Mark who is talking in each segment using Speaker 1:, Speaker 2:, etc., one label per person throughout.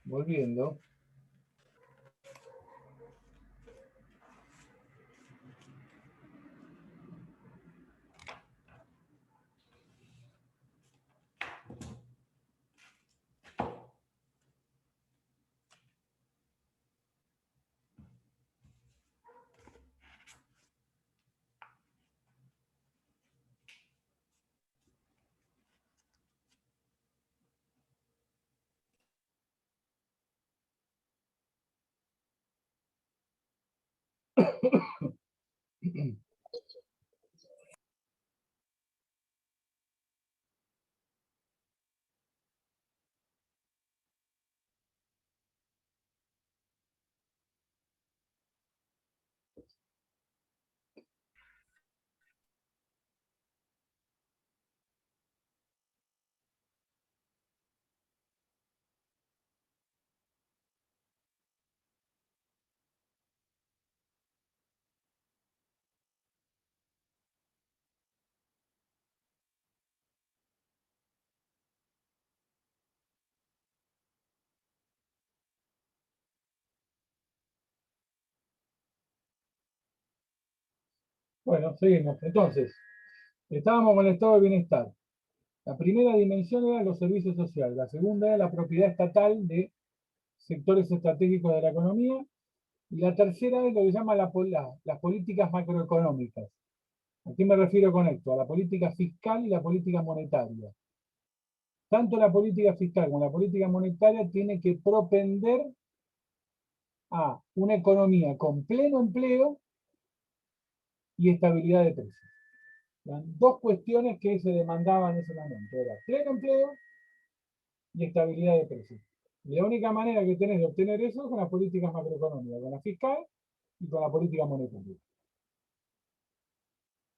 Speaker 1: Volviendo. Bueno, seguimos. Entonces, estábamos con el estado de bienestar. La primera dimensión era los servicios sociales, la segunda era la propiedad estatal de sectores estratégicos de la economía, y la tercera es lo que se llama las políticas macroeconómicas. ¿A qué me refiero con esto? A la política fiscal y la política monetaria. Tanto la política fiscal como la política monetaria tiene que propender a una economía con pleno empleo y estabilidad de precios. Eran dos cuestiones que se demandaban en ese momento. Era pleno empleo y estabilidad de precios. Y la única manera que tenés de obtener eso es con las políticas macroeconómicas, con la fiscal y con la política monetaria.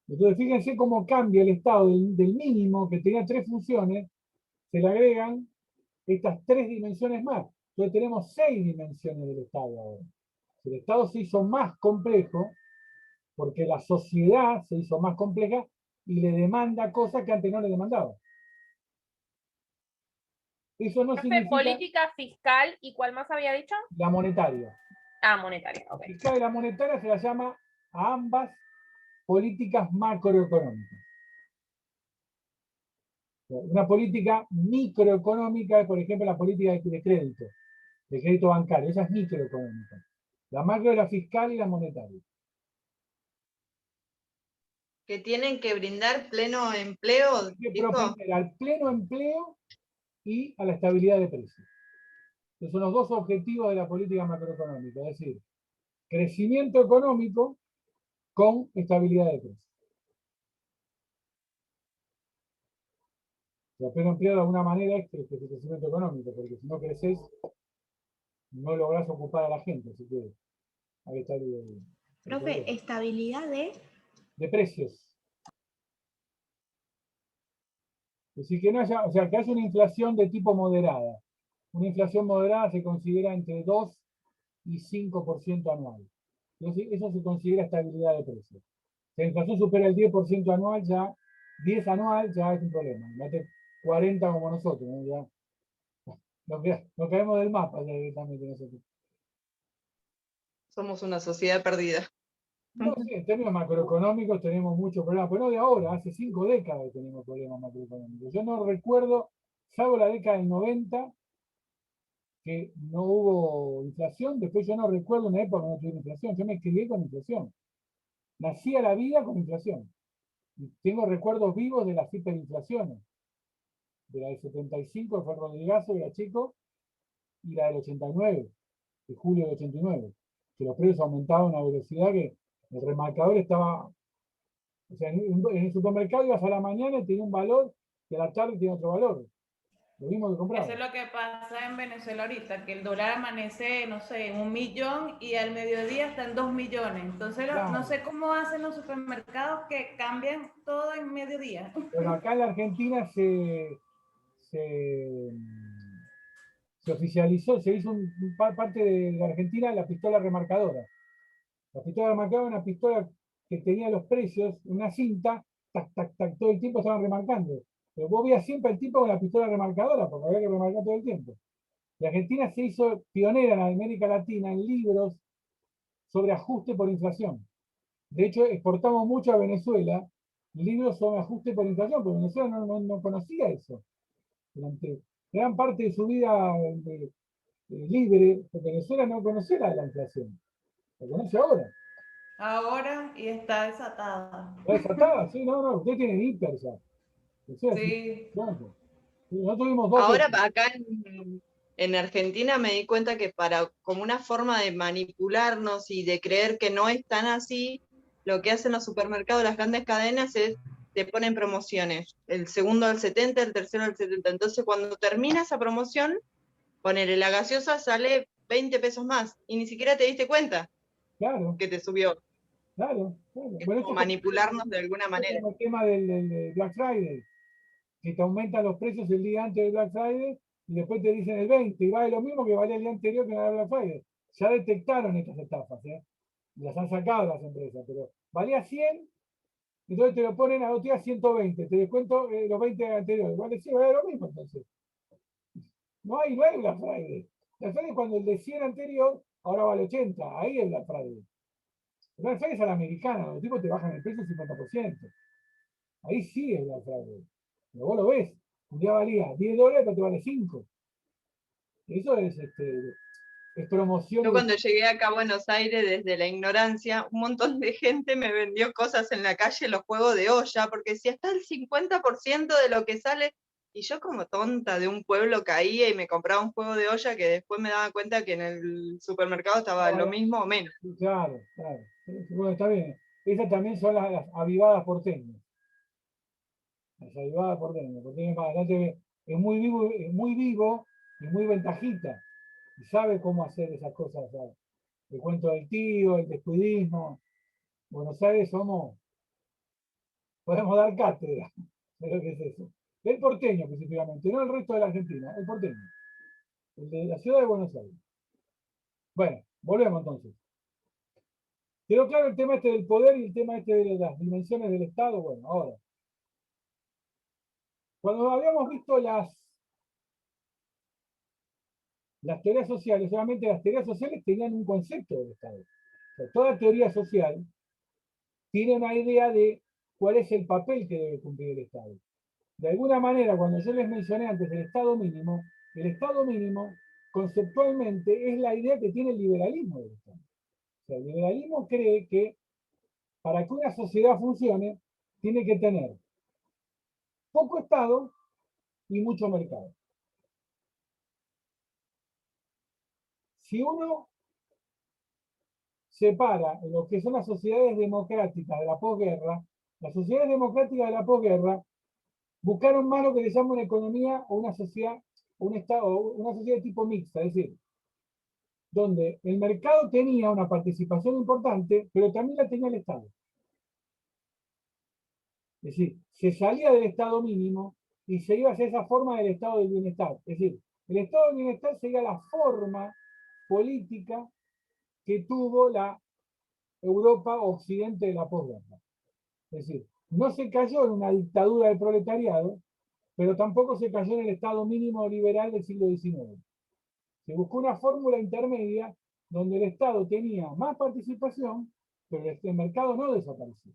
Speaker 1: Entonces, fíjense cómo cambia el estado del mínimo, que tenía tres funciones, se le agregan estas tres dimensiones más. Entonces tenemos seis dimensiones del estado ahora. El estado se hizo más complejo porque la sociedad se hizo más compleja y le demanda cosas que antes no le demandaba. Eso no significa
Speaker 2: política fiscal, ¿y cuál más había dicho?
Speaker 1: la monetaria.
Speaker 2: Ah, monetaria, ok.
Speaker 1: La fiscal y la monetaria se la llama a ambas políticas macroeconómicas. Una política microeconómica es, por ejemplo, la política de crédito bancario. Esa es microeconómica. La macro es la fiscal y la monetaria.
Speaker 3: Que tienen que brindar pleno empleo.
Speaker 1: Hay que propender al pleno empleo y a la estabilidad de precios. Esos son los dos objetivos de la política macroeconómica, es decir, crecimiento económico con estabilidad de precios. El pleno empleo de alguna manera es el crecimiento económico, porque si no creces, no lográs ocupar a la gente, así que ahí está el
Speaker 4: Profe, estabilidad
Speaker 1: de precios. Es decir, que no haya, o sea, que haya una inflación de tipo moderada. Una inflación moderada se considera entre 2 y 5% anual. Entonces, eso se considera estabilidad de precios. Si la inflación supera el 10% anual, ya 10 anual ya es un problema. Imagínate 40 como nosotros, ¿no? Ya nos caemos del mapa ya directamente nosotros.
Speaker 3: Somos una sociedad perdida.
Speaker 1: No, sí, en términos macroeconómicos tenemos muchos problemas, pero no de ahora, hace 5 décadas que tenemos problemas macroeconómicos. Yo no recuerdo, salvo la década del 90, que no hubo inflación. Después yo no recuerdo una época cuando no tuve inflación. Yo me crié con inflación. Nací a la vida con inflación. Y tengo recuerdos vivos de las hiperinflaciones. De la del 75, que fue Rodrigazo, que era chico, y la del 89, de julio del 89. Que los precios aumentaban a una velocidad que el remarcador estaba. O sea, en el supermercado ibas a la mañana y tenía un valor, y a la tarde tenía otro valor. Lo mismo que compraba.
Speaker 5: Eso es lo que pasa en Venezuela ahorita, que el dólar amanece, no sé, en 1.000.000 y al mediodía está en 2 millones. Entonces,
Speaker 1: Claro.
Speaker 5: no sé cómo hacen los supermercados que cambian todo en mediodía.
Speaker 1: Bueno, acá en la Argentina se oficializó, se hizo parte de la Argentina la pistola remarcadora. La pistola remarcada era una pistola que tenía los precios, una cinta, tac, tac, tac, todo el tiempo estaban remarcando. Pero vos veías siempre al tipo con la pistola remarcadora, porque había que remarcar todo el tiempo. La Argentina se hizo pionera en América Latina en libros sobre ajuste por inflación. De hecho, exportamos mucho a Venezuela libros sobre ajuste por inflación, porque Venezuela no conocía eso. Durante gran parte de su vida libre, porque Venezuela no conocía la inflación. La conoce ahora.
Speaker 5: Ahora y está desatada.
Speaker 1: ¿Está desatada? Sí, no, usted tiene hiper ya. O sea, sí,
Speaker 5: Sí.
Speaker 1: claro. Sí, no tuvimos dos
Speaker 3: Ahora
Speaker 1: veces.
Speaker 3: acá en Argentina me di cuenta que para como una forma de manipularnos y de creer que no es tan así, lo que hacen los supermercados, las grandes cadenas es te ponen promociones. El segundo al 70, el tercero al 70. Entonces cuando termina esa promoción, ponele la gaseosa sale 20 pesos más y ni siquiera te diste cuenta
Speaker 1: Claro,
Speaker 3: que te subió.
Speaker 1: claro, claro.
Speaker 3: Es
Speaker 1: Bueno,
Speaker 3: como manipularnos de alguna
Speaker 1: esto es
Speaker 3: manera.
Speaker 1: como el tema del Black Friday, que te aumentan los precios el día antes del Black Friday y después te dicen el 20 y vale lo mismo que valía el día anterior que no era Black Friday. Ya detectaron estas estafas, ¿eh? Las han sacado las empresas, pero valía 100, entonces te lo ponen a 2 días 120, te descuento los 20 anteriores. Igual decía, vale lo mismo entonces. No hay Black Friday. Black Friday es cuando el de 100 anterior ahora vale 80, ahí es Black Friday. El Black Friday es a la americana, los tipos te bajan el precio 50%. Ahí sí es Black Friday. Pero vos lo ves, un día valía $10, pero te vale 5. Eso es promoción
Speaker 3: Yo
Speaker 1: y
Speaker 3: cuando llegué acá a Buenos Aires desde la ignorancia, un montón de gente me vendió cosas en la calle, los juegos de olla, porque si hasta el 50% de lo que sale, y yo como tonta de un pueblo caía y me compraba un juego de olla que después me daba cuenta que en el supermercado estaba lo mismo o menos.
Speaker 1: claro, claro. Bueno, está bien. Esas también son las avivadas porteñas. Las avivadas porteñas. Porteño es bastante, es muy vivo y muy ventajita. Y sabe cómo hacer esas cosas, ¿sabes? El cuento del tío, el descuidismo. Buenos Aires podemos dar cátedra de lo que es eso. El porteño específicamente, no el resto de la Argentina, el porteño. El de la ciudad de Buenos Aires. Bueno, volvemos entonces. Quedó claro el tema este del poder y el tema este de las dimensiones del Estado. Bueno, ahora, cuando habíamos visto las teorías sociales, solamente las teorías sociales tenían un concepto del Estado. O sea, toda teoría social tiene una idea de cuál es el papel que debe cumplir el Estado. De alguna manera, cuando yo les mencioné antes el Estado mínimo conceptualmente es la idea que tiene el liberalismo del Estado. O sea, el liberalismo cree que para que una sociedad funcione, tiene que tener poco Estado y mucho mercado. Si uno separa lo que son las sociedades democráticas de la posguerra, las sociedades democráticas de la posguerra buscaron más lo que le llama una economía o una sociedad, un estado, una sociedad de tipo mixta, es decir, donde el mercado tenía una participación importante, pero también la tenía el Estado. Es decir, se salía del Estado mínimo y se iba hacia esa forma del Estado del bienestar. Es decir, el Estado del bienestar sería la forma política que tuvo la Europa occidente de la posguerra. Es decir, no se cayó en una dictadura del proletariado, pero tampoco se cayó en el Estado mínimo liberal del siglo XIX. Se buscó una fórmula intermedia donde el Estado tenía más participación, pero el mercado no desapareció.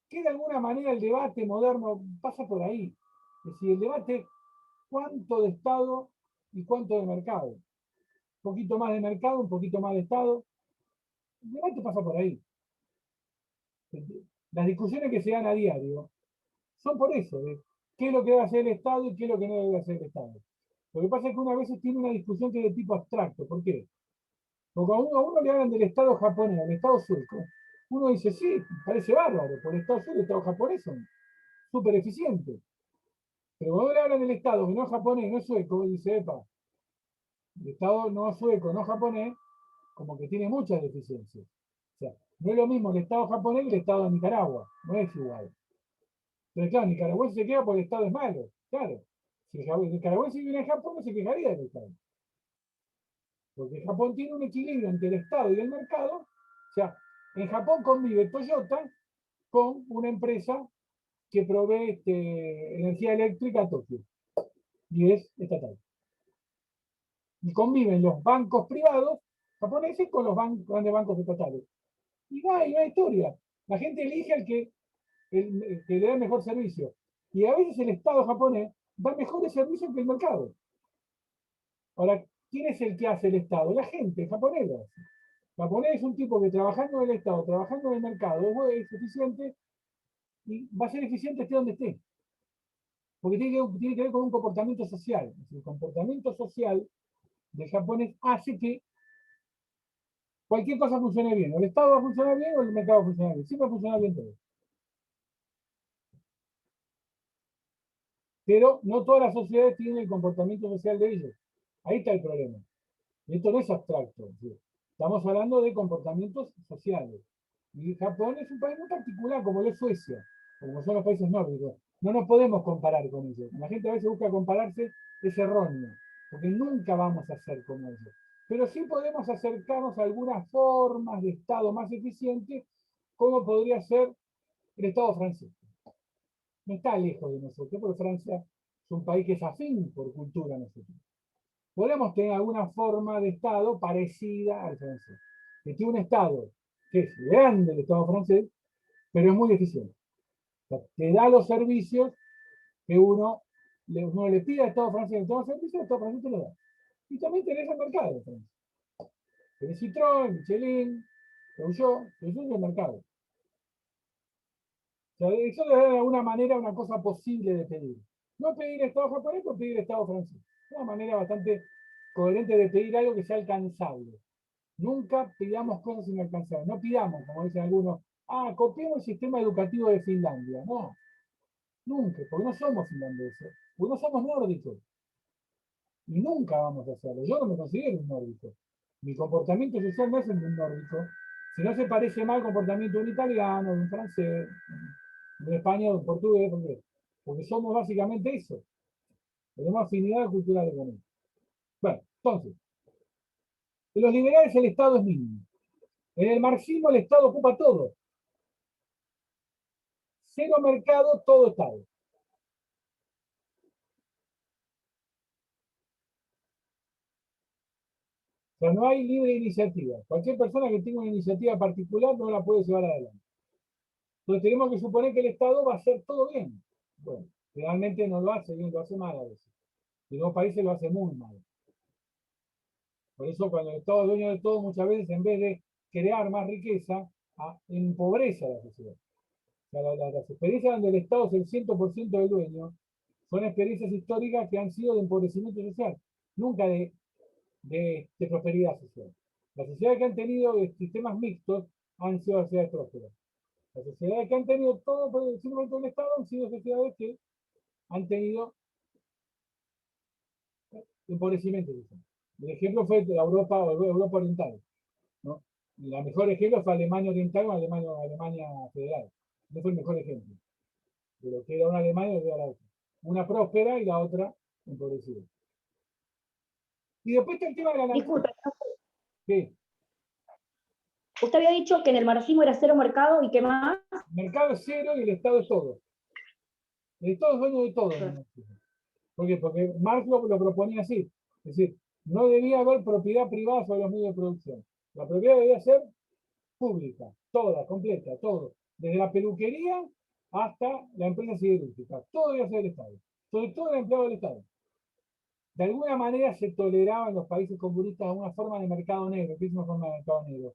Speaker 1: Que de alguna manera el debate moderno pasa por ahí. Es decir, el debate, ¿cuánto de Estado y cuánto de mercado? Un poquito más de mercado, un poquito más de Estado. El debate pasa por ahí. Las discusiones que se dan a diario son por eso, de qué es lo que debe hacer el Estado y qué es lo que no debe hacer el Estado. Lo que pasa es que una vez tiene una discusión que es de tipo abstracto. ¿Por qué? Porque a uno le hablan del Estado japonés, del Estado sueco. Uno dice, sí, parece bárbaro, por el Estado sueco y el Estado japonés son súper eficientes. Pero cuando le hablan del Estado que no es japonés, no es sueco, dice, epa, el Estado no sueco, no japonés, como que tiene muchas deficiencias. O sea, no es lo mismo el Estado japonés que el Estado de Nicaragua, no es igual. Pero claro, nicaragüense se queda porque el Estado es malo, claro. Si el nicaragüense vive en Japón, no se quejaría del Estado. Porque Japón tiene un equilibrio entre el Estado y el mercado. O sea, en Japón convive Toyota con una empresa que provee energía eléctrica a Tokio. Y es estatal. Y conviven los bancos privados japoneses con los grandes bancos estatales. Y no hay historia. La gente elige al el que le da el mejor servicio. Y a veces el Estado japonés da mejores servicios que el mercado. Ahora, ¿quién es el que hace el Estado? La gente japonesa. El japonés es un tipo que trabajando en el Estado, trabajando en el mercado, es eficiente y va a ser eficiente esté donde esté. Porque tiene que ver con un comportamiento social. El comportamiento social del japonés hace que cualquier cosa funcione bien. O el Estado va a funcionar bien o el mercado va a funcionar bien. Siempre va a funcionar bien todo. Pero no todas las sociedades tienen el comportamiento social de ellos. Ahí está el problema. Esto no es abstracto. ¿Sí? Estamos hablando de comportamientos sociales. Y Japón es un país muy particular, como lo es Suecia, como son los países nórdicos. No nos podemos comparar con ellos. La gente a veces busca compararse, es erróneo, porque nunca vamos a ser como ellos. Pero sí podemos acercarnos a algunas formas de Estado más eficientes, como podría ser el Estado francés. No está lejos de nosotros, porque Francia es un país que es afín por cultura a nosotros. Podemos tener alguna forma de Estado parecida al francés. Que tiene un Estado que es grande, el Estado francés, pero es muy eficiente. O sea, te da los servicios que uno le pide al Estado francés, el Estado francés, el Estado francés te lo da. Y también tenés el mercado de Francia. Tenés Citroën, Michelin, Peugeot, eso es el mercado. O sea, eso es de alguna manera una cosa posible de pedir. No pedir Estado japonés, pero pedir Estado francés. Es una manera bastante coherente de pedir algo que sea alcanzable. Nunca pidamos cosas inalcanzables. No pidamos, como dicen algunos, copiemos el sistema educativo de Finlandia. No, nunca, porque no somos finlandeses, porque no somos nórdicos. Y nunca vamos a hacerlo. Yo no me considero un nórdico. Mi comportamiento social no es el de un nórdico. Si no se parece mal al comportamiento de un italiano, de un francés, de un español, de un portugués, porque somos básicamente eso. Tenemos afinidad cultural con él. Bueno, entonces, en los liberales el Estado es mínimo. En el marxismo el Estado ocupa todo. Cero mercado, todo Estado. O sea, no hay libre iniciativa. Cualquier persona que tenga una iniciativa particular no la puede llevar adelante. Entonces tenemos que suponer que el Estado va a hacer todo bien. Bueno, realmente no lo hace bien, lo hace mal a veces. Y en los países lo hace muy mal. Por eso cuando el Estado es dueño de todo, muchas veces en vez de crear más riqueza, empobrece a la sociedad. O sea, las experiencias donde el Estado es el 100% del dueño son experiencias históricas que han sido de empobrecimiento social, nunca de prosperidad social. Las sociedades que han tenido sistemas mixtos han sido sociedades prósperas. Las sociedades que han tenido todo por el simplemente del Estado han sido sociedades que han tenido empobrecimiento social. El ejemplo fue la Europa o Europa Oriental. ¿No? La mejor ejemplo fue Alemania Oriental o Alemania Federal. No fue el mejor ejemplo. De lo que era una Alemania y la otra. Una próspera y la otra empobrecida. Y después está el tema de la
Speaker 6: Disculpe,
Speaker 1: ¿Qué?
Speaker 6: usted había dicho que en el marxismo era cero mercado y qué más.
Speaker 1: El mercado es cero y el Estado es todo. El Estado es dueño de todo. ¿Por qué? Porque Marx lo proponía así. Es decir, no debía haber propiedad privada sobre los medios de producción. La propiedad debía ser pública, toda, completa, todo. Desde la peluquería hasta la empresa siderúrgica. Todo debía ser del Estado. Sobre todo el empleado del Estado. De alguna manera se toleraba en los países comunistas una forma de mercado negro. ¿Qué es una forma de mercado negro?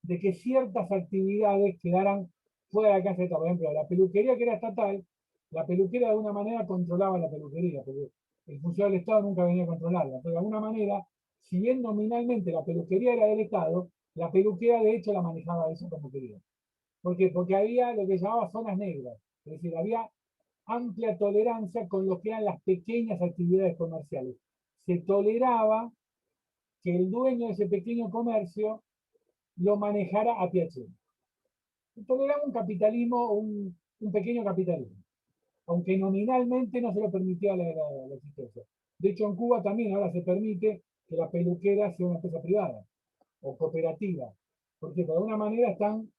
Speaker 1: De que ciertas actividades quedaran fuera de alcance estatal. Por ejemplo, la peluquería que era estatal, la peluquera de alguna manera controlaba la peluquería, porque el funcionario del Estado nunca venía a controlarla. Entonces, de alguna manera, si bien nominalmente la peluquería era del Estado, la peluquera de hecho la manejaba eso como quería. ¿Por qué? Porque había lo que llamaba zonas negras. Es decir, había amplia tolerancia con lo que eran las pequeñas actividades comerciales. Se toleraba que el dueño de ese pequeño comercio lo manejara a piacere. Se toleraba un capitalismo, un pequeño capitalismo, aunque nominalmente no se lo permitía la existencia. De hecho, en Cuba también ahora se permite que la peluquera sea una empresa privada o cooperativa, porque de alguna manera están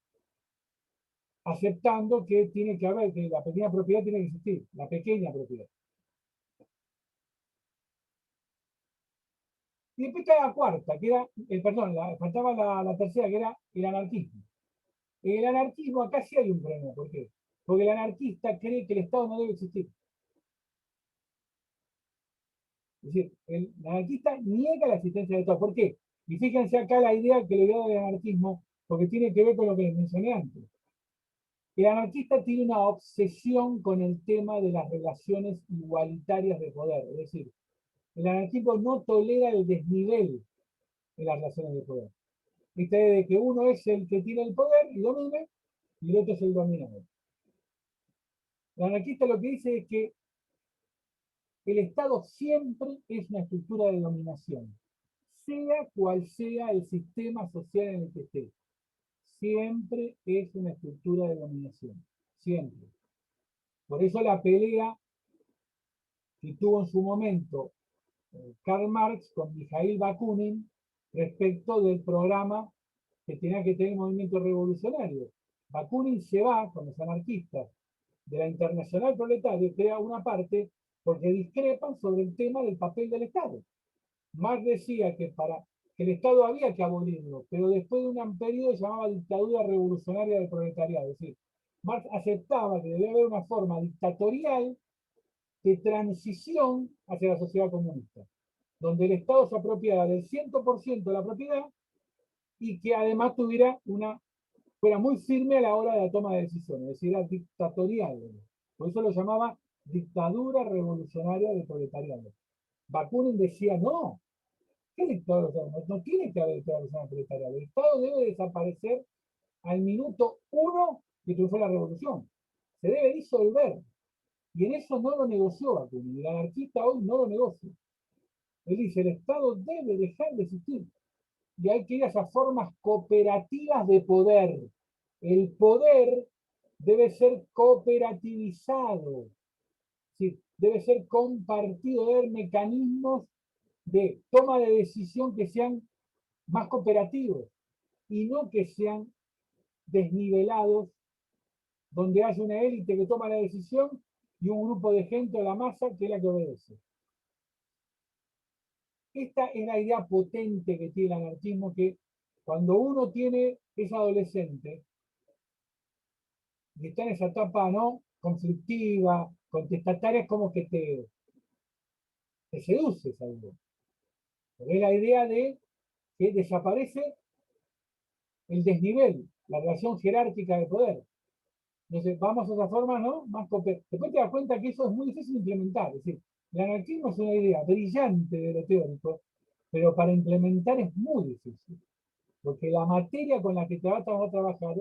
Speaker 1: aceptando que tiene que haber, que la pequeña propiedad tiene que existir, la pequeña propiedad. Y después está la cuarta, que era, faltaba la tercera, que era el anarquismo. El anarquismo, acá sí hay un problema. ¿Por qué? Porque el anarquista cree que el Estado no debe existir. Es decir, el anarquista niega la existencia del Estado. ¿Por qué? Y fíjense acá la idea que le voy a dar del anarquismo, porque tiene que ver con lo que les mencioné antes. El anarquista tiene una obsesión con el tema de las relaciones igualitarias de poder. Es decir, el anarquismo no tolera el desnivel en las relaciones de poder. Esta idea de que uno es el que tiene el poder y domina, y el otro es el dominador. El anarquista lo que dice es que el Estado siempre es una estructura de dominación, sea cual sea el sistema social en el que esté. Siempre es una estructura de dominación, siempre. Por eso la pelea que tuvo en su momento Karl Marx con Mikhail Bakunin respecto del programa que tenía que tener el movimiento revolucionario. Bakunin se va con los anarquistas de la Internacional Proletaria, crea una parte porque discrepan sobre el tema del papel del Estado. Marx decía que el Estado había que abolirlo, pero después de un periodo se llamaba dictadura revolucionaria del proletariado. Es decir, Marx aceptaba que debía haber una forma dictatorial de transición hacia la sociedad comunista, donde el Estado se apropiara del 100% de la propiedad y que además fuera muy firme a la hora de la toma de decisiones, es decir, era dictatorial. Por eso lo llamaba dictadura revolucionaria del proletariado. Bakunin decía, no, ¿qué dictadura? No tiene que haber dictadura revolucionaria del proletariado. El Estado debe desaparecer al minuto 1 que triunfó la revolución. Se debe disolver. Y en eso no lo negoció Bakunin. El anarquista hoy no lo negocia. Él dice, el Estado debe dejar de existir. Y hay que ir a esas formas cooperativas de poder. El poder debe ser cooperativizado, ¿sí? Debe ser compartido, debe haber mecanismos de toma de decisión que sean más cooperativos y no que sean desnivelados, donde haya una élite que toma la decisión y un grupo de gente o la masa que es la que obedece. Esta es la idea potente que tiene el anarquismo, que cuando uno es adolescente y está en esa etapa no conflictiva, contestataria, es como que te seduce esa idea. Pero es la idea de que desaparece el desnivel, la relación jerárquica de poder. Entonces vamos a esa forma, ¿no? Más después te das cuenta que eso es muy difícil de implementar. Es decir, el anarquismo es una idea brillante de lo teórico, pero para implementar es muy difícil. Porque la materia con la que te vas a trabajar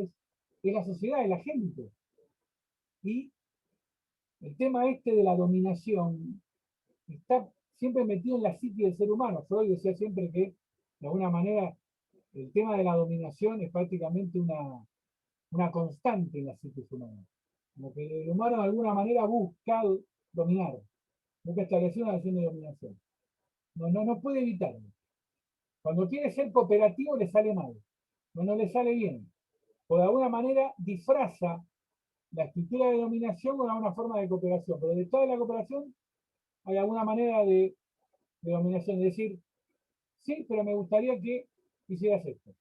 Speaker 1: es la sociedad, es la gente. Y el tema este de la dominación está siempre metido en la psique del ser humano. Freud decía siempre que, de alguna manera, el tema de la dominación es prácticamente una constante en la psique humana. Como que el humano de alguna manera busca dominar, busca establecer una relación de dominación. No puede evitarlo. Cuando quiere ser cooperativo le sale mal, no le sale bien. O de alguna manera disfraza la estructura de dominación con alguna forma de cooperación, pero detrás de la cooperación hay alguna manera de dominación, es decir, sí, pero me gustaría que hicieras esto.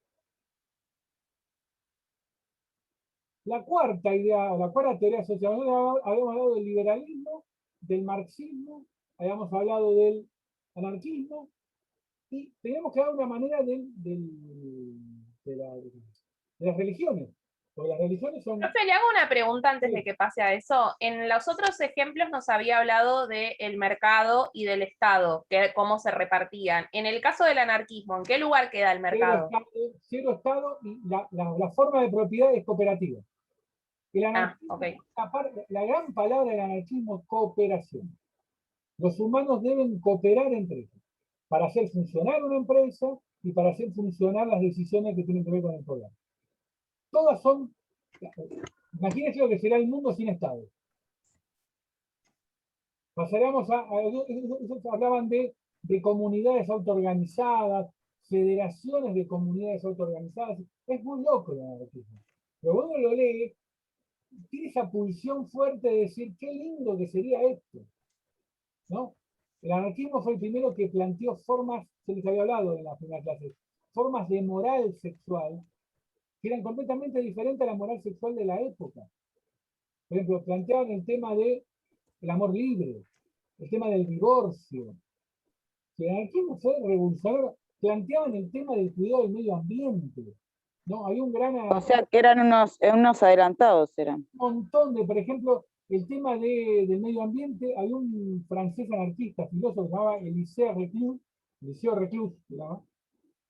Speaker 1: La cuarta idea, o la cuarta teoría social, habíamos hablado del liberalismo, del marxismo, habíamos hablado del anarquismo, y teníamos que dar una manera de las religiones. Porque las religiones son...
Speaker 2: Profe, le hago una pregunta antes de que pase a eso. En los otros ejemplos nos había hablado del mercado y del Estado, cómo se repartían. En el caso del anarquismo, ¿en qué lugar queda el mercado?
Speaker 1: Cero Estado y la forma de propiedad es cooperativa. El anarquismo,
Speaker 2: okay.
Speaker 1: La gran palabra del anarquismo es cooperación. Los humanos deben cooperar entre ellos para hacer funcionar una empresa y para hacer funcionar las decisiones que tienen que ver con el poder. Todas son, imagínense lo que será el mundo sin Estado. Pasaremos ellos hablaban de de comunidades autoorganizadas, federaciones de comunidades autoorganizadas. Es muy loco el anarquismo. Pero uno lo lee, tiene esa pulsión fuerte de decir, qué lindo que sería esto, ¿no? El anarquismo fue el primero que planteó formas, se les había hablado en la primera clase, formas de moral sexual que eran completamente diferentes a la moral sexual de la época. Por ejemplo, planteaban el tema del amor libre, el tema del divorcio. El anarquismo fue revolucionario, planteaban el tema del cuidado del medio ambiente. ¿No? Había un gran
Speaker 7: O sea, que eran unos adelantados, eran.
Speaker 1: montón de, por ejemplo, el tema del medio ambiente. Hay un francés anarquista, filósofo, que se llamaba Eliseo Reclus,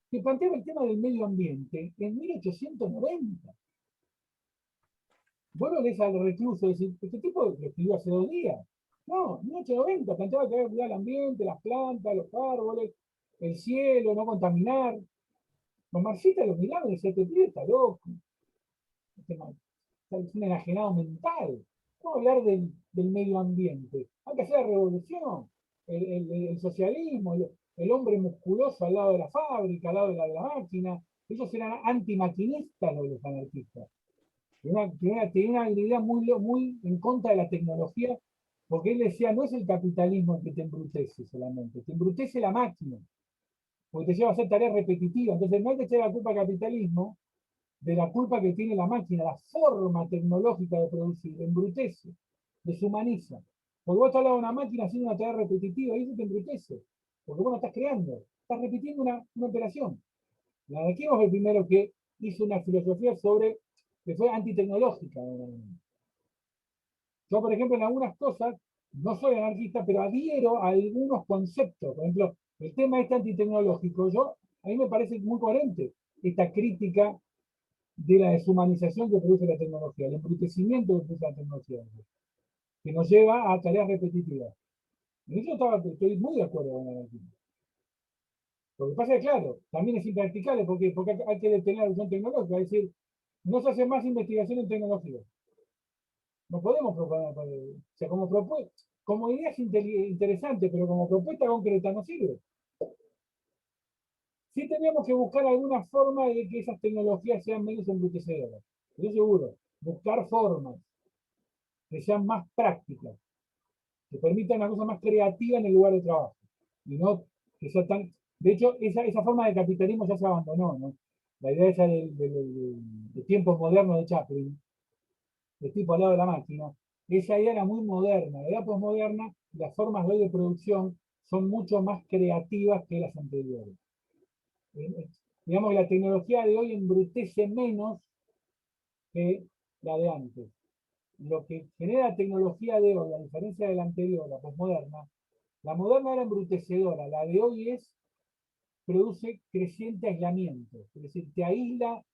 Speaker 1: que planteaba el tema del medio ambiente en 1890. Vos lo lees al Recluso y decís, este tipo lo escribió hace 2 días. No, 1890, planteaba que había que cuidar el ambiente, las plantas, los árboles, el cielo, no contaminar. Los marxistas lo miraban y decían, este pibe está loco. Es un enajenado mental. ¿Cómo hablar del medio ambiente? Hay que hacer la revolución, el socialismo, el hombre musculoso al lado de la fábrica, al lado de la máquina. Ellos eran antimaquinistas los anarquistas. Tenía una idea muy en contra de la tecnología, porque él decía, no es el capitalismo el que te embrutece solamente, te embrutece la máquina, porque te lleva a hacer tareas repetitivas. Entonces no hay que echar la culpa al capitalismo de la culpa que tiene la máquina, la forma tecnológica de producir, embrutece, deshumaniza. Porque vos estás hablando de una máquina haciendo una tarea repetitiva y eso te embrutece, porque vos no estás creando, estás repitiendo una operación. La anarquismo fue el primero que hizo una filosofía que fue antitecnológica. Yo, por ejemplo, en algunas cosas, no soy anarquista, pero adhiero a algunos conceptos. Por ejemplo, el tema este antitecnológico, a mí me parece muy coherente esta crítica de la deshumanización que produce la tecnología, el embrutecimiento que produce la tecnología, que nos lleva a tareas repetitivas. En eso estoy muy de acuerdo con el anarquismo. Lo que pasa es que, claro, también es impracticable porque hay que detener la evolución tecnológica, es decir, no se hace más investigación en tecnología. No podemos proponer, o sea, como idea es interesante, pero como propuesta concreta no sirve. Sí teníamos que buscar alguna forma de que esas tecnologías sean menos embrutecedoras. Estoy seguro. Buscar formas que sean más prácticas, que permitan una cosa más creativa en el lugar de trabajo. Y no que sea tan. De hecho, esa forma de capitalismo ya se abandonó, ¿no? La idea esa de tiempos modernos de Chaplin, de tipo al lado de la máquina, esa idea era muy moderna. La edad posmoderna, las formas de hoy de producción son mucho más creativas que las anteriores. Digamos que la tecnología de hoy embrutece menos que la de antes. Lo que genera la tecnología de hoy, a diferencia de la anterior, la posmoderna, la moderna era embrutecedora, la de hoy produce creciente aislamiento, es decir, te aísla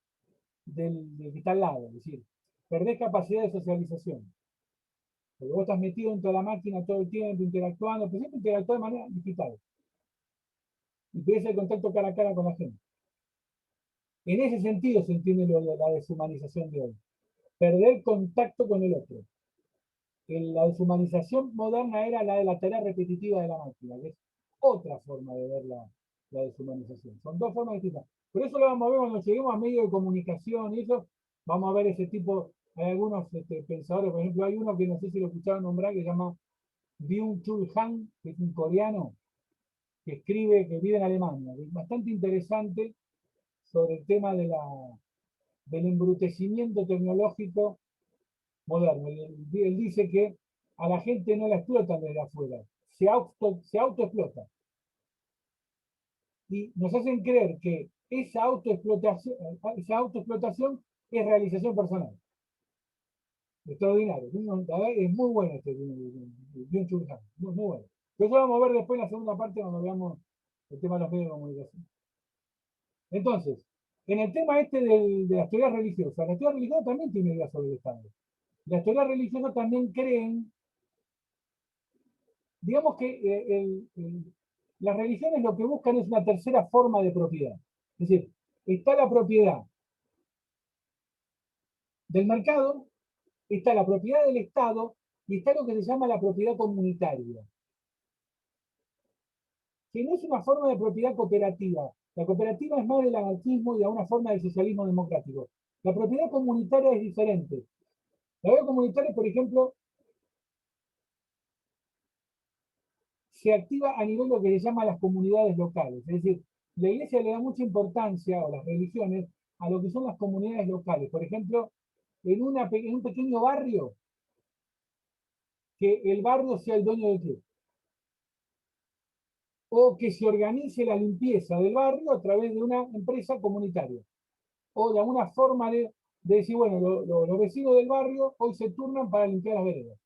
Speaker 1: del que está al lado, es decir, perdés capacidad de socialización. Porque vos estás metido dentro de la máquina todo el tiempo, interactuando, pero siempre interactúas de manera digital. Y perdés el contacto cara a cara con la gente. En ese sentido se entiende la deshumanización de hoy. Perder contacto con el otro. La deshumanización moderna era la de la tarea repetitiva de la máquina, que es otra forma de ver la deshumanización. Son dos formas distintas. Por eso lo vamos a ver cuando lleguemos a medios de comunicación y eso, vamos a ver ese tipo. Hay algunos pensadores, por ejemplo, hay uno que no sé si lo escucharon nombrar, que se llama Byung-Chul Han, que es un coreano, que que vive en Alemania. Es bastante interesante sobre el tema del embrutecimiento tecnológico moderno. Él dice que a la gente no la explotan desde afuera, se autoexplota. Y nos hacen creer que esa autoexplotación es realización personal. Extraordinario. Es muy bueno este Byung-Chul Han, muy bueno. Pero eso vamos a ver después en la segunda parte cuando veamos el tema de los medios de comunicación. Entonces, en el tema de las teorías religiosas, las teorías religiosas también tienen ideas sobre el Estado. Las teorías religiosas también creen, digamos que las religiones lo que buscan es una tercera forma de propiedad. Es decir, está la propiedad del mercado, está la propiedad del Estado y está lo que se llama la propiedad comunitaria. que no es una forma de propiedad cooperativa. La cooperativa es más del anarquismo y de una forma del socialismo democrático. La propiedad comunitaria es diferente. La propiedad comunitaria, por ejemplo, se activa a nivel de lo que se llama las comunidades locales. Es decir, la iglesia le da mucha importancia, o las religiones, a lo que son las comunidades locales. Por ejemplo, en un pequeño barrio, que el barrio sea el dueño del club. O que se organice la limpieza del barrio a través de una empresa comunitaria. O de alguna forma de decir, bueno, los vecinos del barrio hoy se turnan para limpiar las veredas.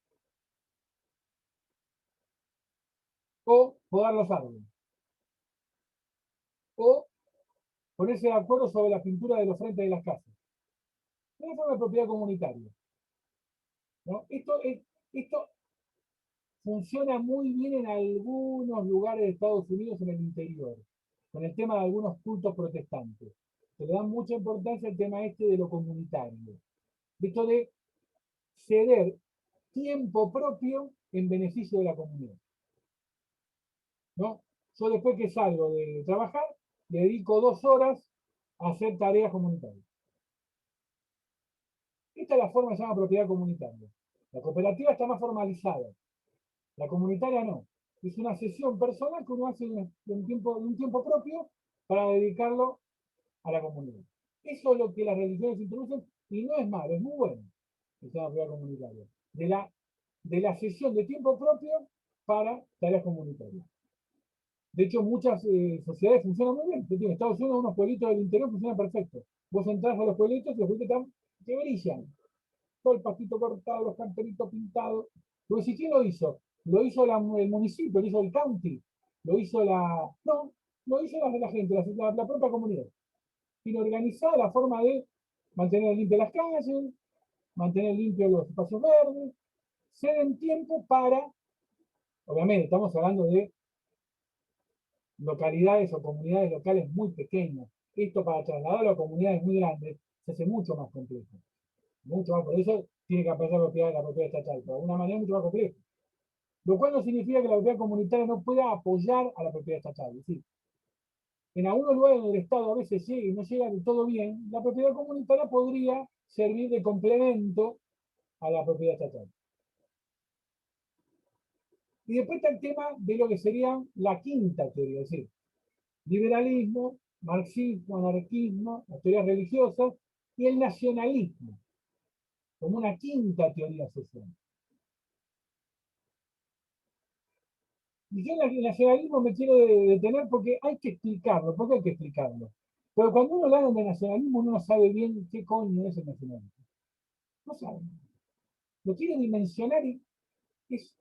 Speaker 1: O podar los árboles. O ponerse de acuerdo sobre la pintura de los frentes de las casas. Es una forma de propiedad comunitaria, ¿no? Esto funciona muy bien en algunos lugares de Estados Unidos en el interior, con el tema de algunos cultos protestantes. Se le da mucha importancia al tema este de lo comunitario. Esto de ceder tiempo propio en beneficio de la comunidad, ¿no? Yo después que salgo de trabajar, le dedico 2 horas a hacer tareas comunitarias. Esta es la forma que se llama propiedad comunitaria. La cooperativa está más formalizada. La comunitaria no. Es una sesión personal que uno hace de un tiempo propio para dedicarlo a la comunidad. Eso es lo que las religiones introducen y no es malo, es muy bueno. Se llama propiedad comunitaria. De la sesión de tiempo propio para tareas comunitarias. De hecho, muchas sociedades funcionan muy bien. En Estados Unidos, unos pueblitos del interior funcionan perfecto. Vos entrás a los pueblitos y los pueblitos están que brillan. Todo el pastito cortado, los camperitos pintados. Porque si quién lo hizo? Lo hizo el municipio, lo hizo el county, lo hizo no, lo hizo la gente, la propia comunidad. Tiene organizada la forma de mantener limpias las calles, mantener limpios los espacios verdes, ceden tiempo para, obviamente estamos hablando de localidades o comunidades locales muy pequeñas. Esto para trasladarlo a comunidades muy grandes se hace mucho más complejo. Mucho más, por eso tiene que aparecer la propiedad estatal, pero de alguna manera mucho más complejo. Lo cual no significa que la propiedad comunitaria no pueda apoyar a la propiedad estatal. Es decir, en algunos lugares donde el Estado a veces llega y no llega del todo bien, la propiedad comunitaria podría servir de complemento a la propiedad estatal. Y después está el tema de lo que sería la quinta teoría, es decir, liberalismo, marxismo, anarquismo, las teorías religiosas y el nacionalismo, como una quinta teoría social. Y yo en el nacionalismo me quiero detener porque hay que explicarlo. ¿Por qué hay que explicarlo? Pero cuando uno habla de nacionalismo, uno no sabe bien qué coño es el nacionalismo. No sabe. Lo quiere dimensionar y es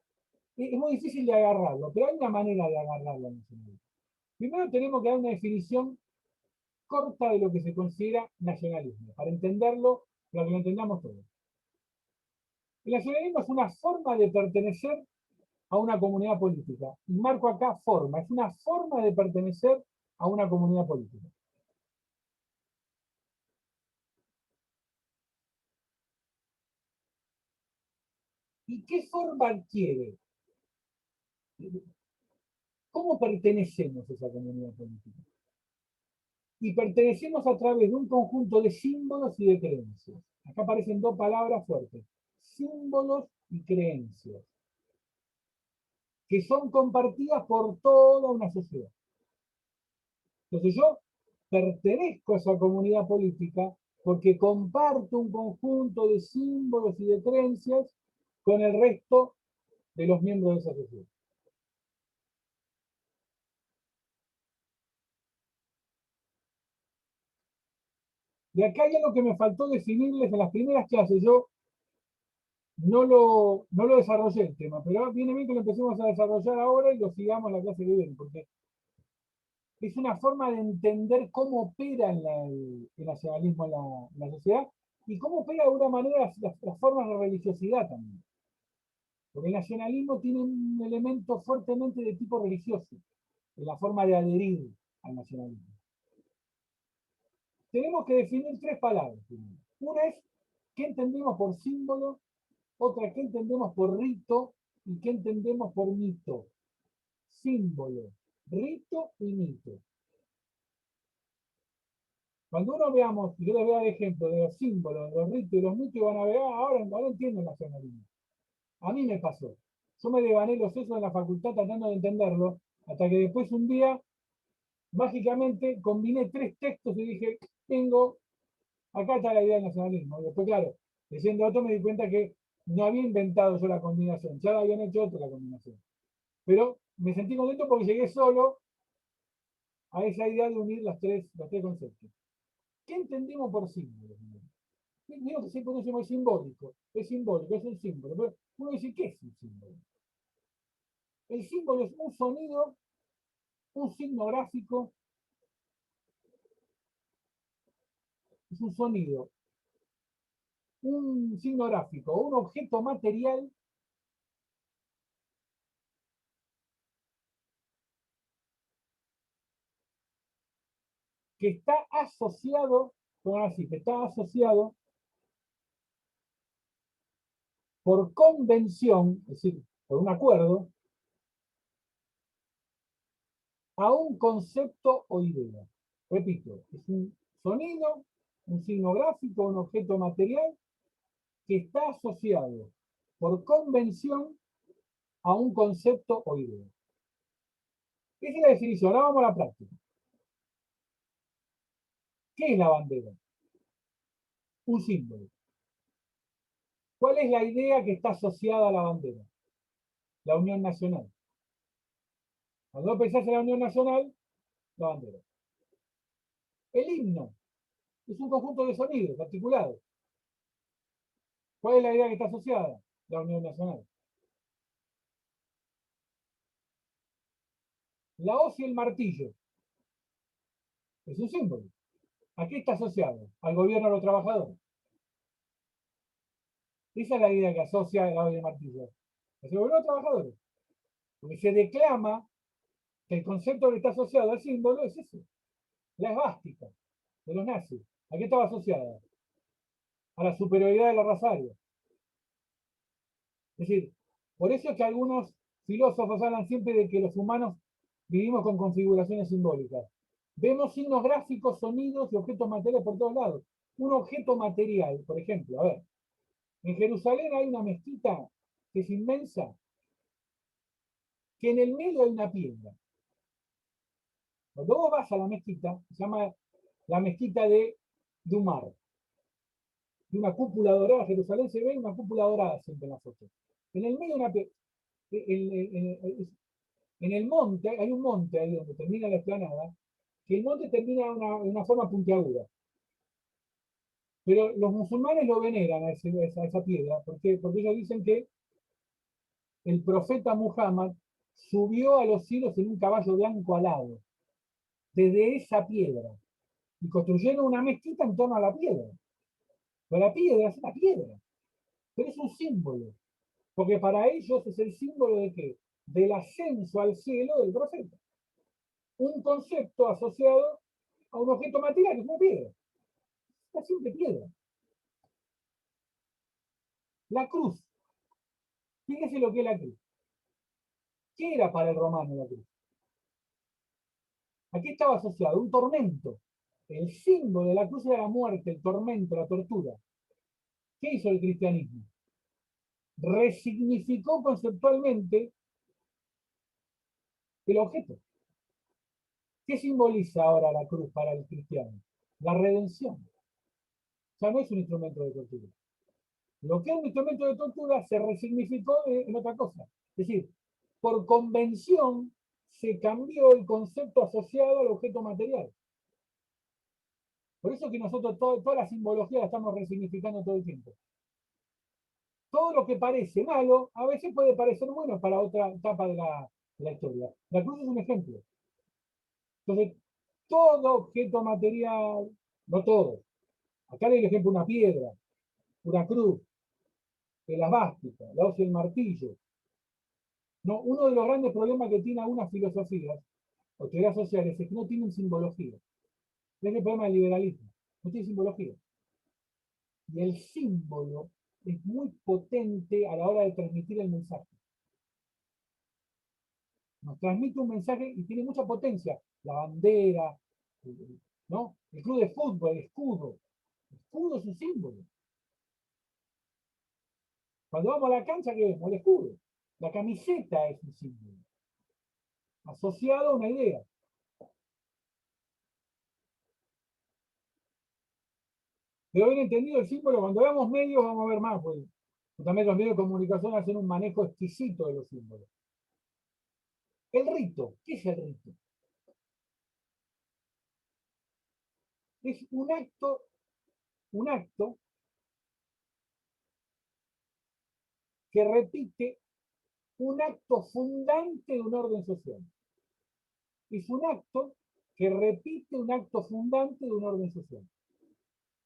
Speaker 1: muy difícil de agarrarlo, pero hay una manera de agarrarlo al nacionalismo. Primero tenemos que dar una definición corta de lo que se considera nacionalismo, para entenderlo, para que lo entendamos todos. El nacionalismo es una forma de pertenecer a una comunidad política. Y marco acá forma, es una forma de pertenecer a una comunidad política. ¿Y qué forma adquiere? ¿Cómo pertenecemos a esa comunidad política? Y pertenecemos a través de un conjunto de símbolos y de creencias. Acá aparecen 2 palabras fuertes, símbolos y creencias, que son compartidas por toda una sociedad. Entonces yo pertenezco a esa comunidad política porque comparto un conjunto de símbolos y de creencias con el resto de los miembros de esa sociedad. De acá hay algo que me faltó definirles en las primeras clases. Yo no lo desarrollé el tema, pero viene bien que lo empecemos a desarrollar ahora y lo sigamos en la clase que viene, porque es una forma de entender cómo opera el nacionalismo en la sociedad y cómo opera de alguna manera las formas de religiosidad también. Porque el nacionalismo tiene un elemento fuertemente de tipo religioso, en la forma de adherir al nacionalismo. Tenemos que definir 3 palabras. Una es qué entendemos por símbolo, otra qué entendemos por rito y qué entendemos por mito. Símbolo. rito y mito. Cuando uno veamos, yo les voy a dar ejemplo de los símbolos, de los ritos y los mitos, y van a ver, ahora entiendo el nacionalismo. A mí me pasó. Yo me devané los sesos en la facultad tratando de entenderlo, hasta que después un día, mágicamente, combiné 3 textos y dije, acá está la idea del nacionalismo. Y después, claro, leyendo otro me di cuenta que no había inventado yo la combinación, ya habían hecho otra la combinación. Pero me sentí contento porque llegué solo a esa idea de unir los tres conceptos. ¿Qué entendemos por símbolo? Digo que siempre decimos es simbólico, es un símbolo. Pero uno dice, ¿qué es un símbolo? El símbolo es un sonido, un signo gráfico, es un sonido, un signo gráfico, un objeto material que está asociado, que está asociado por convención, es decir, por un acuerdo, a un concepto o idea. Repito, es un sonido, un signo gráfico, un objeto material que está asociado por convención a un concepto o idea. Esa es la definición. Ahora vamos a la práctica. ¿Qué es la bandera? Un símbolo. ¿Cuál es la idea que está asociada a la bandera? La unión nacional. Cuando pensás en la unión nacional, la bandera. El himno es un conjunto de sonidos articulados. ¿Cuál es la idea que está asociada? La unión nacional. La hoz y el martillo es un símbolo. ¿A qué está asociado? Al gobierno de los trabajadores. Esa es la idea que asocia la hoz y el martillo. Al gobierno de los trabajadores. Porque se declama que el concepto que está asociado al símbolo es ese. La esvástica de los nazis. ¿A qué estaba asociada? A la superioridad de la raza aria. Es decir, por eso es que algunos filósofos hablan siempre de que los humanos vivimos con configuraciones simbólicas. Vemos signos gráficos, sonidos y objetos materiales por todos lados. Un objeto material, por ejemplo, a ver, en Jerusalén hay una mezquita que es inmensa, que en el medio hay una piedra. Cuando vos vas a la mezquita, se llama la mezquita de Dumar, de una cúpula dorada. Jerusalén se ve una cúpula dorada siempre en la foto. En el medio una en el monte, hay un monte ahí donde termina la explanada, que el monte termina en una forma puntiaguda. Pero los musulmanes lo veneran a esa piedra, porque ellos dicen que el profeta Muhammad subió a los cielos en un caballo blanco alado, desde esa piedra, y construyeron una mezquita en torno a la piedra. Pero la piedra es una piedra, pero es un símbolo, porque para ellos es el símbolo de qué? Del ascenso al cielo del profeta. Un concepto asociado a un objeto material, que es una piedra. Una simple piedra. La cruz. Fíjese lo que es la cruz. ¿Qué era para el romano la cruz? ¿A qué estaba asociado? Un tormento. El símbolo de la cruz era la muerte, el tormento, la tortura. ¿Qué hizo el cristianismo? Resignificó conceptualmente el objeto. ¿Qué simboliza ahora la cruz para el cristiano? La redención. Ya no es un instrumento de tortura. Lo que es un instrumento de tortura se resignificó en otra cosa. Es decir, por convención se cambió el concepto asociado al objeto material. Por eso que nosotros toda la simbología la estamos resignificando todo el tiempo. Todo lo que parece malo, a veces puede parecer bueno para otra etapa de la historia. La cruz es un ejemplo. Entonces, todo objeto material, no todo. Acá le doy el ejemplo una piedra, una cruz, el esvástica, la hoz y el martillo. No, uno de los grandes problemas que tiene algunas filosofías o teorías sociales es que no tienen simbología. Es el problema del liberalismo. No tiene simbología. Y el símbolo es muy potente a la hora de transmitir el mensaje. nos transmite un mensaje y tiene mucha potencia. La bandera, ¿no? El club de fútbol, el escudo. El escudo es un símbolo. Cuando vamos a la cancha, ¿qué vemos? El escudo. La camiseta es un símbolo. Asociado a una idea. Pero bien entendido el símbolo, cuando veamos medios vamos a ver más, pues. También los medios de comunicación hacen un manejo exquisito de los símbolos. El rito, ¿qué es el rito? Es un acto que repite un acto fundante de un orden social. Es un acto que repite un acto fundante de un orden social.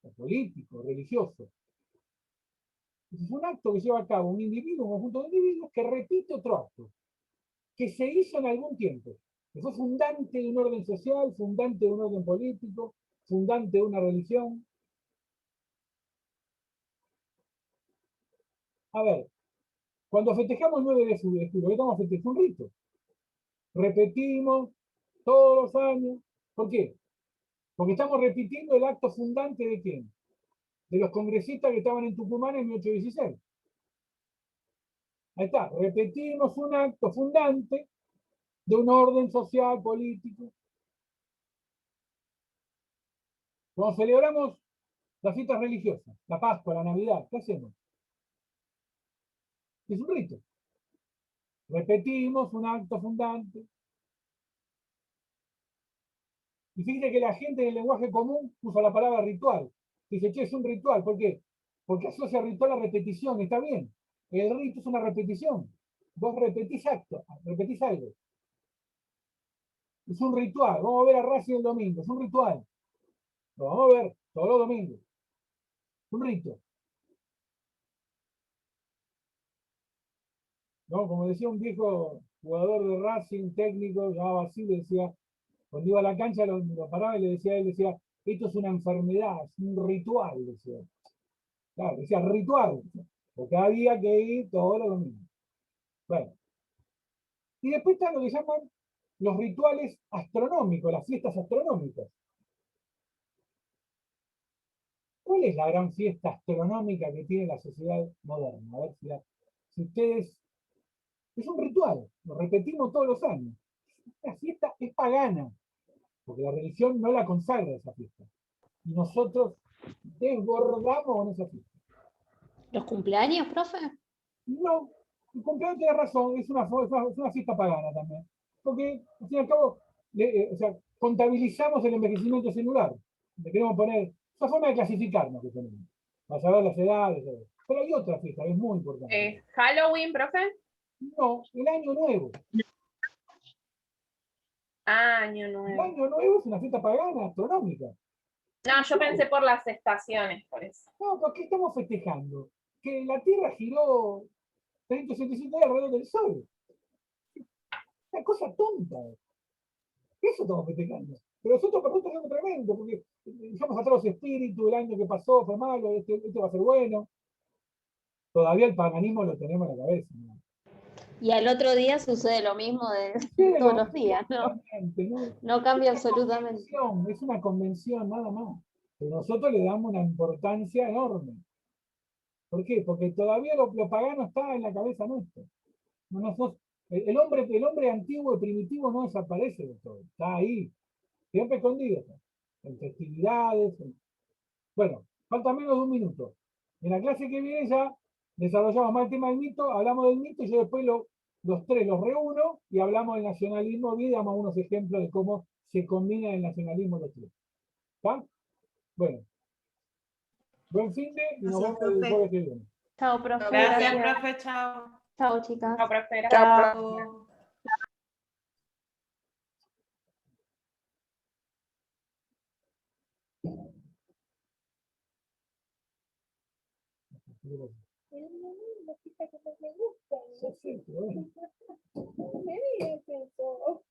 Speaker 1: O político, religioso. Es un acto que lleva a cabo un individuo, un conjunto de individuos que repite otro acto, que se hizo en algún tiempo, que fue fundante de un orden social, fundante de un orden político, fundante de una religión. A ver, cuando festejamos el 9 de julio, ¿qué estamos festejando? Un rito. Repetimos todos los años. ¿Por qué? Porque estamos repitiendo el acto fundante de quién? De los congresistas que estaban en Tucumán en 1816. Ahí está, repetimos un acto fundante de un orden social, político. Cuando celebramos las fiestas religiosas, la Pascua, la Navidad, ¿qué hacemos? Es un rito. Repetimos un acto fundante. Y fíjate que la gente en el lenguaje común usa la palabra ritual. Dice, che, es un ritual. ¿Por qué? Porque asocia ritual a repetición. Está bien. El rito es una repetición. Vos repetís acto, repetís algo. Es un ritual. Vamos a ver a Racing el domingo. Es un ritual. Lo vamos a ver todos los domingos. Es un rito. ¿No? Como decía un viejo jugador de Racing, técnico, llamaba así, decía, cuando iba a la cancha lo paraba y le decía, él decía, esto es una enfermedad, es un ritual, decía. Claro, decía ritual, porque había que ir todos los domingos. Bueno, y después está lo que llaman los rituales astronómicos, las fiestas astronómicas. ¿Cuál es la gran fiesta astronómica que tiene la sociedad moderna? A ver si ustedes... Es un ritual, lo repetimos todos los años. Esta fiesta es pagana, porque la religión no la consagra esa fiesta. Y nosotros desbordamos en esa fiesta.
Speaker 4: ¿Los cumpleaños, profe?
Speaker 1: No, el cumpleaños tiene razón, es una fiesta pagana también. Porque, al fin y al cabo, o sea, contabilizamos el envejecimiento celular. Le queremos poner, es una forma de clasificarnos que tenemos. Para saber las edades. Pero hay otra fiesta que es muy importante.
Speaker 2: ¿Halloween, profe?
Speaker 1: No, el Año Nuevo.
Speaker 2: Año
Speaker 1: El
Speaker 2: Nuevo.
Speaker 1: Año Nuevo es una fiesta pagana, astronómica.
Speaker 2: No, yo pensé por las estaciones, por eso.
Speaker 1: No, porque estamos festejando que la Tierra giró 365 días alrededor del Sol. Una cosa tonta. Eso estamos festejando. Pero nosotros festejamos tremendo, porque dejamos atrás los espíritus, el año que pasó fue malo, este va a ser bueno. Todavía el paganismo lo tenemos en la cabeza, ¿no?
Speaker 4: Y al otro día sucede lo mismo de
Speaker 1: Sí,
Speaker 4: todos los días, ¿no?
Speaker 1: ¿no?
Speaker 4: No cambia
Speaker 1: Es una
Speaker 4: absolutamente.
Speaker 1: convención, es una convención nada más. Pero nosotros le damos una importancia enorme. ¿Por qué? Porque todavía lo pagano está en la cabeza nuestra. El hombre antiguo y primitivo no desaparece de todo. Está ahí, siempre escondido. En festividades. Bueno, falta menos de un minuto. En la clase que viene ya desarrollamos más el tema del mito, hablamos del mito y yo después los tres los reúno y hablamos del nacionalismo y damos unos ejemplos de cómo se combina el nacionalismo los tres. ¿Está? Bueno, buen fin de y nos
Speaker 4: Gracias,
Speaker 1: vemos el
Speaker 4: profe.
Speaker 1: jueves que viene.
Speaker 4: Chao, profe.
Speaker 5: Gracias, profe, chao.
Speaker 4: Chao, chicas.
Speaker 2: No, profe, gracias.
Speaker 5: Chao.
Speaker 1: Sí, sí, pero bueno.
Speaker 8: Me digas eso.